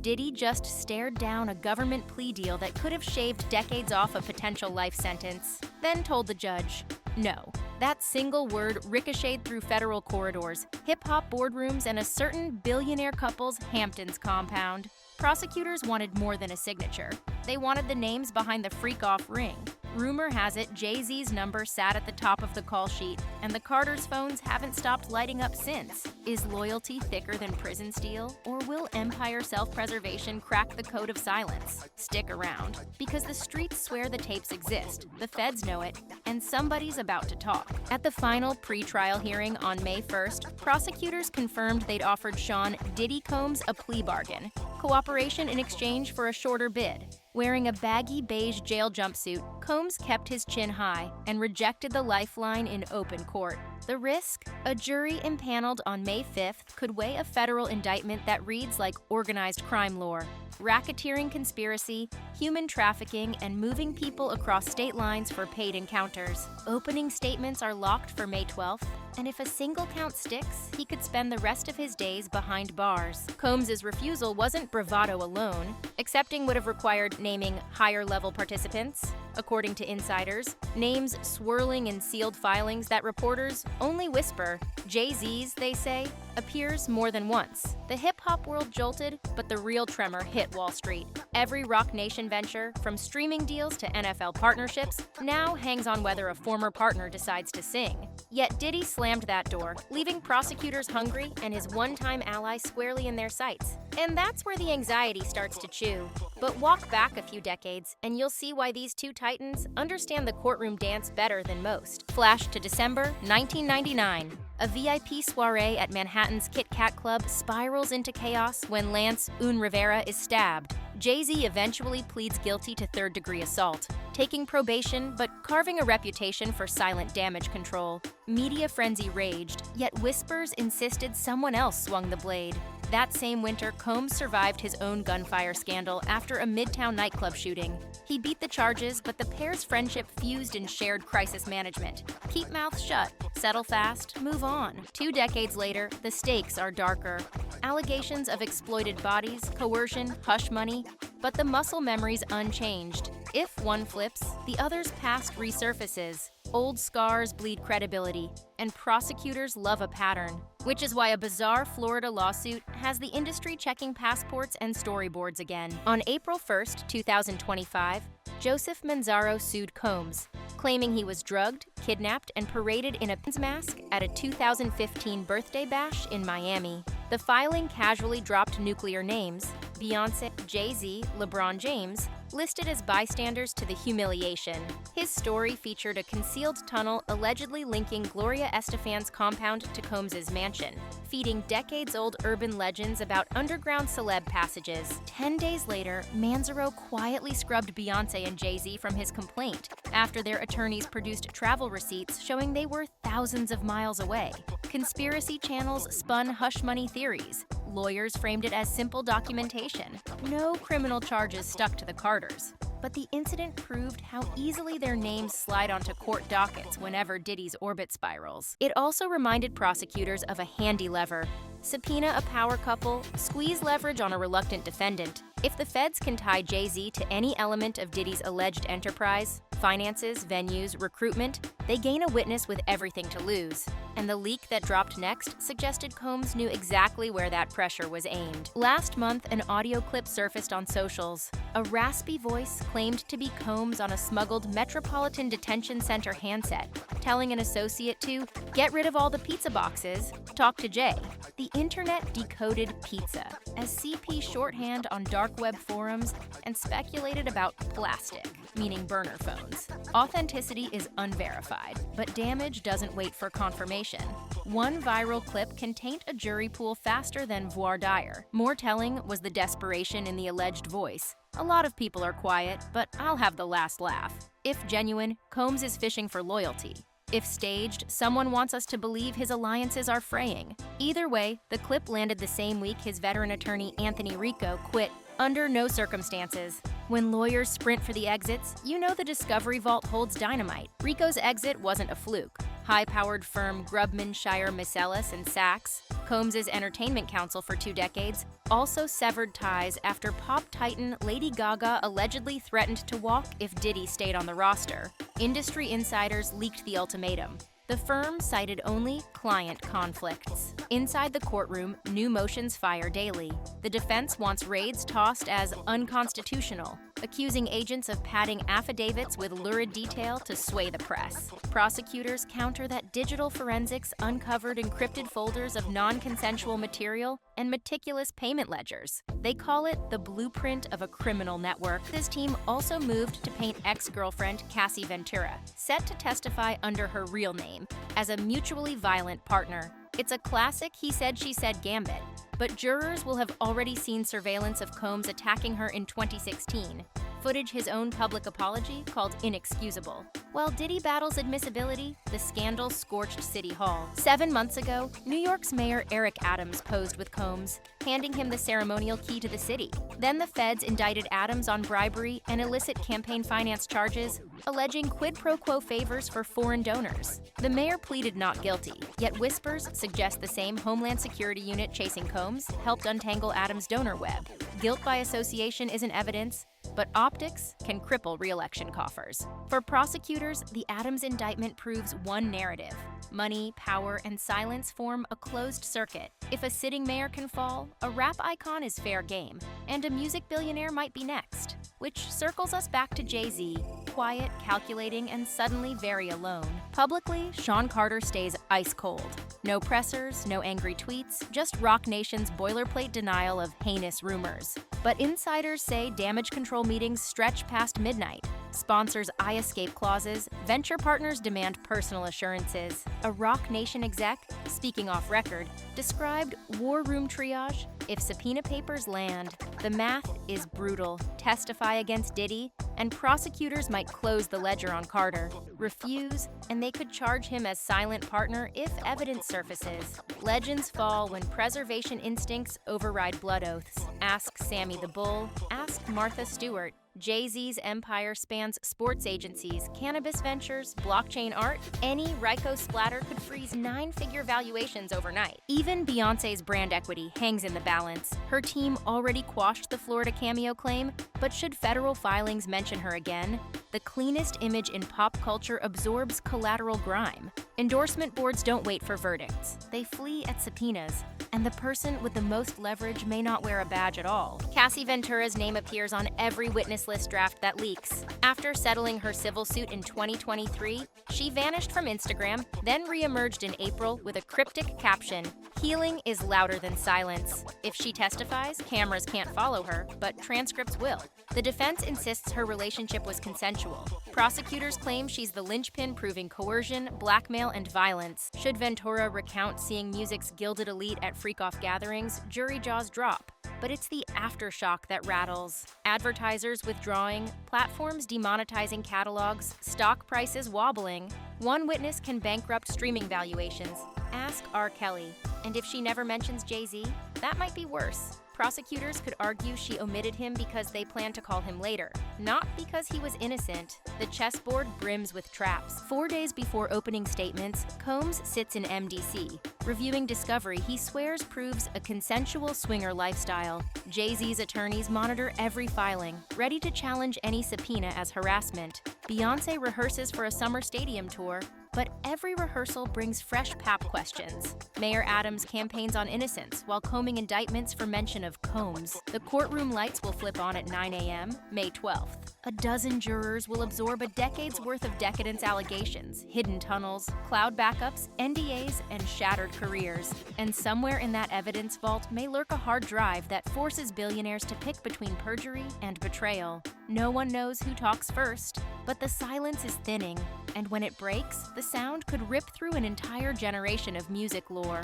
Diddy just stared down a government plea deal that could have shaved decades off a potential life sentence, then told the judge, no. That single word ricocheted through federal corridors, hip-hop boardrooms, and a certain billionaire couple's Hamptons compound. Prosecutors wanted more than a signature. They wanted the names behind the freak-off ring. Rumor has it Jay-Z's number sat at the top of the call sheet, and the Carters' phones haven't stopped lighting up since. Is loyalty thicker than prison steel, or will empire self-preservation crack the code of silence? Stick around, because the streets swear the tapes exist, the feds know it, and somebody's about to talk. At the final pre-trial hearing on May 1st, prosecutors confirmed they'd offered Sean Diddy Combs a plea bargain, cooperation in exchange for a shorter bid. Wearing a baggy beige jail jumpsuit, Combs kept his chin high and rejected the lifeline in open court. The risk? A jury impaneled on May 5th could weigh a federal indictment that reads like organized crime lore, racketeering conspiracy, human trafficking, and moving people across state lines for paid encounters. Opening statements are locked for May 12th, and if a single count sticks, he could spend the rest of his days behind bars. Combs' refusal wasn't bravado alone. Accepting would have required naming higher-level participants, according to insiders, names swirling in sealed filings that reporters only whisper. Jay-Z's, they say, appears more than once. The hip-hop world jolted, but the real tremor hit Wall Street. Every Roc Nation venture, from streaming deals to NFL partnerships, now hangs on whether a former partner decides to sing. Yet Diddy slammed that door, leaving prosecutors hungry and his one-time ally squarely in their sights. And that's where the anxiety starts to chew. But walk back a few decades, and you'll see why these two titans understand the courtroom dance better than most. Flash to December 1999. A VIP soiree at Manhattan's Kit Kat Club spirals into chaos when Lance "Un" Rivera is stabbed. Jay-Z eventually pleads guilty to third-degree assault, taking probation but carving a reputation for silent damage control. Media frenzy raged, yet whispers insisted someone else swung the blade. That same winter, Combs survived his own gunfire scandal after a Midtown nightclub shooting. He beat the charges, but the pair's friendship fused in shared crisis management. Keep mouths shut, settle fast, move on. 2 decades later, the stakes are darker. Allegations of exploited bodies, coercion, hush money, but the muscle memory's unchanged. If one flips, the other's past resurfaces. Old scars bleed credibility, and prosecutors love a pattern, which is why a bizarre Florida lawsuit has the industry checking passports and storyboards again. On April 1st, 2025, Joseph Manzaro sued Combs, claiming he was drugged, kidnapped, and paraded in a pins mask at a 2015 birthday bash in Miami. The filing casually dropped nuclear names: Beyonce, Jay-Z, LeBron James, listed as bystanders to the humiliation. His story featured a concealed tunnel allegedly linking Gloria Estefan's compound to Combs' mansion, feeding decades-old urban legends about underground celeb passages. 10 days later, Manzaro quietly scrubbed Beyoncé and Jay-Z from his complaint after their attorneys produced travel receipts showing they were thousands of miles away. Conspiracy channels spun hush money theories. Lawyers framed it as simple documentation. No criminal charges stuck to the Carters. But the incident proved how easily their names slide onto court dockets whenever Diddy's orbit spirals. It also reminded prosecutors of a handy lever. Subpoena a power couple, squeeze leverage on a reluctant defendant. If the feds can tie Jay-Z to any element of Diddy's alleged enterprise, finances, venues, recruitment, they gain a witness with everything to lose. And the leak that dropped next suggested Combs knew exactly where that pressure was aimed. Last month, an audio clip surfaced on socials. A raspy voice claimed to be Combs on a smuggled Metropolitan Detention Center handset, telling an associate to get rid of all the pizza boxes, talk to Jay. The internet decoded pizza as CP shorthand on dark web forums and speculated about plastic, meaning burner phones. Authenticity is unverified, but damage doesn't wait for confirmation. One viral clip can taint a jury pool faster than voir dire. More telling was the desperation in the alleged voice. A lot of people are quiet, but I'll have the last laugh. If genuine, Combs is fishing for loyalty. If staged, someone wants us to believe his alliances are fraying. Either way, the clip landed the same week his veteran attorney Anthony Rico quit under no circumstances. When lawyers sprint for the exits, you know the discovery vault holds dynamite. Rico's exit wasn't a fluke. high-powered firm Grubman, Shire, Marcellus & Sachs, Combs' entertainment counsel for 2 decades, also severed ties after pop titan Lady Gaga allegedly threatened to walk if Diddy stayed on the roster. Industry insiders leaked the ultimatum. The firm cited only client conflicts. Inside the courtroom, new motions fire daily. The defense wants raids tossed as unconstitutional, accusing agents of padding affidavits with lurid detail to sway the press. Prosecutors counter that digital forensics uncovered encrypted folders of non-consensual material and meticulous payment ledgers. They call it the blueprint of a criminal network. This team also moved to paint ex-girlfriend Cassie Ventura, set to testify under her real name, as a mutually violent partner. It's a classic he said, she said gambit, but jurors will have already seen surveillance of Combs attacking her in 2016, footage his own public apology called inexcusable. While Diddy battles admissibility, the scandal scorched City Hall. 7 months ago, New York's Mayor Eric Adams posed with Combs, handing him the ceremonial key to the city. Then the feds indicted Adams on bribery and illicit campaign finance charges, alleging quid pro quo favors for foreign donors. The mayor pleaded not guilty, yet whispers suggest the same Homeland Security unit chasing Combs helped untangle Adams' donor web. Guilt by association isn't evidence, but optics can cripple re-election coffers. For prosecutors, the Adams indictment proves one narrative. Money, power, and silence form a closed circuit. If a sitting mayor can fall, a rap icon is fair game, and a music billionaire might be next. Which circles us back to Jay-Z, quiet, calculating, and suddenly very alone. Publicly, Sean Carter stays ice cold. No pressers, no angry tweets, just Roc Nation's boilerplate denial of heinous rumors. But insiders say damage control meetings stretch past midnight. Sponsors eye escape clauses, venture partners demand personal assurances. A Roc Nation exec, speaking off record, described war room triage. If subpoena papers land, the math is brutal. Testify against Diddy, and prosecutors might close the ledger on Carter. Refuse, and they could charge him as silent partner if evidence surfaces. Legends fall when preservation instincts override blood oaths. Ask Sammy the Bull, ask Martha Stewart. Jay-Z's empire spans sports agencies, cannabis ventures, blockchain art. Any Ryko splatter could freeze 9-figure valuations overnight. Even Beyonce's brand equity hangs in the balance. Her team already quashed the Florida cameo claim, but should federal filings mention her again? The cleanest image in pop culture absorbs collateral grime. Endorsement boards don't wait for verdicts. They flee at subpoenas, and the person with the most leverage may not wear a badge at all. Cassie Ventura's name appears on every witness list draft that leaks. After settling her civil suit in 2023, she vanished from Instagram, then reemerged in April with a cryptic caption, "Healing is louder than silence." If she testifies, cameras can't follow her, but transcripts will. The defense insists her relationship was consensual. Prosecutors claim she's the linchpin proving coercion, blackmail, and violence. Should Ventura recount seeing music's gilded elite at freak-off gatherings, jury jaws drop. But it's the aftershock that rattles. Advertisers withdrawing, platforms demonetizing catalogs, stock prices wobbling. One witness can bankrupt streaming valuations. Ask R. Kelly. And if she never mentions Jay-Z, that might be worse. Prosecutors could argue she omitted him because they plan to call him later, not because he was innocent. The chessboard brims with traps. 4 days before opening statements, Combs sits in MDC. Reviewing discovery he swears proves a consensual swinger lifestyle. Jay-Z's attorneys monitor every filing, ready to challenge any subpoena as harassment. Beyonce rehearses for a summer stadium tour, but every rehearsal brings fresh pap questions. Mayor Adams campaigns on innocence while combing indictments for mention of Combs. The courtroom lights will flip on at 9 a.m., May 12th. A dozen jurors will absorb a decade's worth of decadence allegations, hidden tunnels, cloud backups, NDAs, and shattered careers. And somewhere in that evidence vault may lurk a hard drive that forces billionaires to pick between perjury and betrayal. No one knows who talks first, but the silence is thinning, and when it breaks, the sound could rip through an entire generation of music lore.